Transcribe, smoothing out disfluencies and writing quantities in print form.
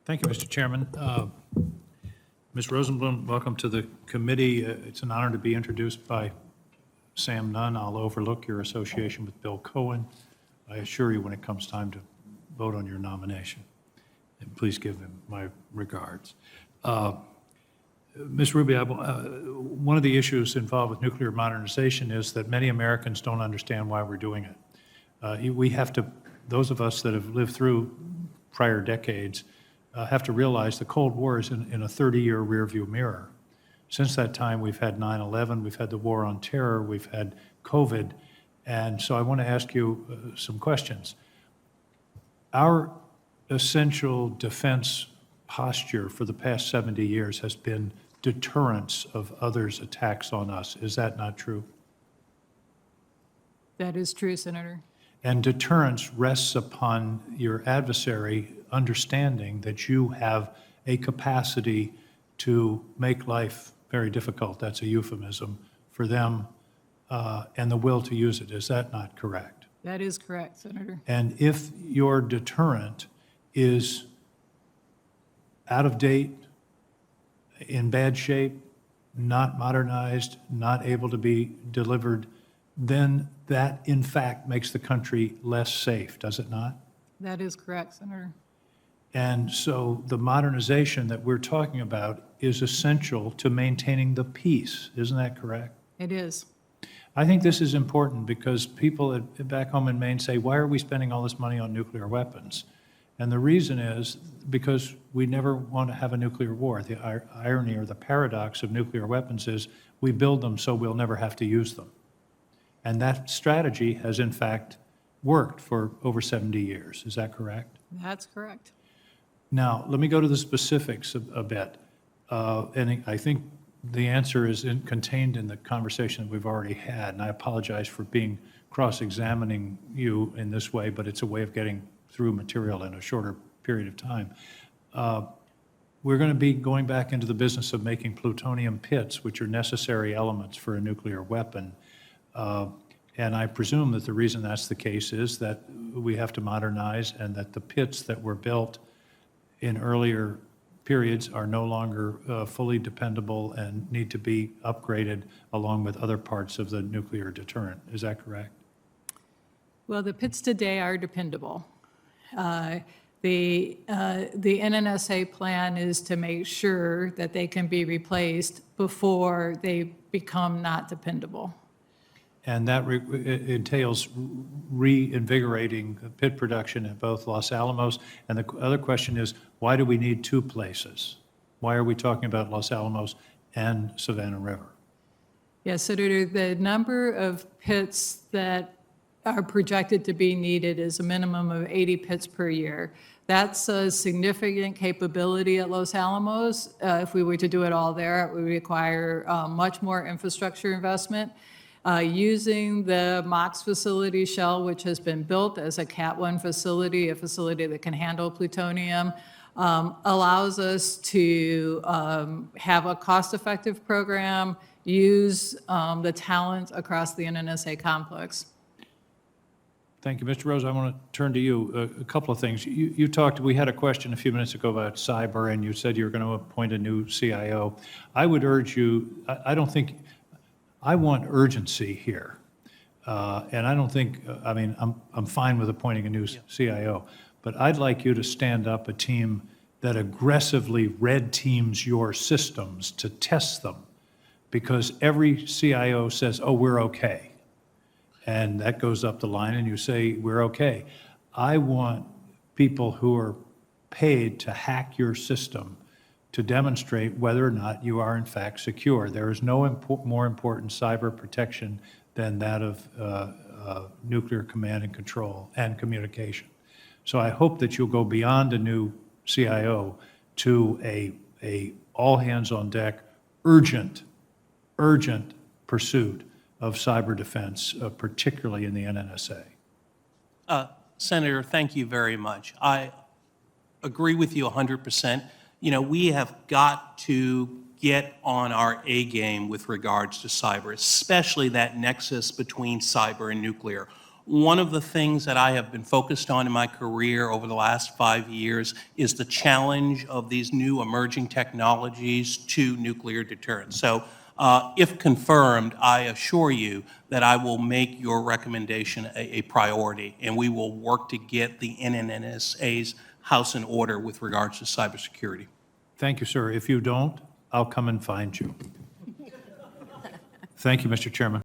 Thank you, Mr. Chairman. Ms. Rosenblum, welcome to the committee. It's an honor to be introduced by Sam Nunn. I'll overlook your association with Bill Cohen. I assure you when it comes time to vote on your nomination. And please give him my regards. Ms. Rubio, one of the issues involved with nuclear modernization is that many Americans don't understand why we're doing it. We have to, those of us that have lived through prior decades, have to realize the Cold War is in a 30-year rearview mirror. Since that time, we've had 9/11, we've had the war on terror, we've had COVID, and so I want to ask you some questions. Our essential defense posture for the past 70 years has been deterrence of others' attacks on us. Is that not true? That is true, Senator. And deterrence rests upon your adversary understanding that you have a capacity to make life very difficult, that's a euphemism, for them, and the will to use it. Is that not correct? That is correct, Senator. And if your deterrent is out of date, in bad shape, not modernized, not able to be delivered, then that in fact makes the country less safe, does it not? That is correct, Senator. And so the modernization that we're talking about is essential to maintaining the peace. Isn't that correct? It is. I think this is important because people back home in Maine say, why are we spending all this money on nuclear weapons? And the reason is because we never want to have a nuclear war. The irony or the paradox of nuclear weapons is we build them so we'll never have to use them. And that strategy has in fact worked for over 70 years. Is that correct? That's correct. Now, let me go to the specifics a bit. And I think the answer is contained in the conversation that we've already had. And I apologize for being cross-examining you in this way, but it's a way of getting through material in a shorter period of time. We're going to be going back into the business of making plutonium pits, which are necessary elements for a nuclear weapon. And I presume that the reason that's the case is that we have to modernize and that the pits that were built in earlier periods are no longer fully dependable and need to be upgraded along with other parts of the nuclear deterrent. Is that correct? Well, the pits today are dependable. The NNSA plan is to make sure that they can be replaced before they become not dependable. And that entails reinvigorating pit production at both Los Alamos. And the other question is, why do we need two places? Why are we talking about Los Alamos and Savannah River? Yes, Senator, the number of pits that are projected to be needed is a minimum of 80 pits per year. That's a significant capability at Los Alamos. If we were to do it all there, it would require much more infrastructure investment. Using the MOX facility shell, which has been built as a Cat 1 facility, a facility that can handle plutonium, allows us to have a cost-effective program, use the talent across the NNSA complex. Thank you. Mr. Rose, I want to turn to you. A couple of things. You talked, we had a question a few minutes ago about cyber, and you said you were going to appoint a new CIO. I would urge you, I don't think, I want urgency here. And I don't think, I mean, I'm fine with appointing a new CIO, but I'd like you to stand up a team that aggressively red teams your systems to test them, because every CIO says, oh, we're okay. And that goes up the line and you say, we're okay. I want people who are paid to hack your system to demonstrate whether or not you are in fact secure. There is no more important cyber protection than that of nuclear command and control and communication. So I hope that you'll go beyond a new CIO to a all hands on deck, urgent pursuit of cyber defense, particularly in the NNSA. Senator, thank you very much. I agree with you 100%. You know, we have got to get on our A game with regards to cyber, especially that nexus between cyber and nuclear. One of the things that I have been focused on in my career over the last 5 years is the challenge of these new emerging technologies to nuclear deterrence. So if confirmed, I assure you that I will make your recommendation a priority, and we will work to get the NNSA's house in order with regards to cybersecurity. Thank you, sir. If you don't, I'll come and find you. Thank you, Mr. Chairman.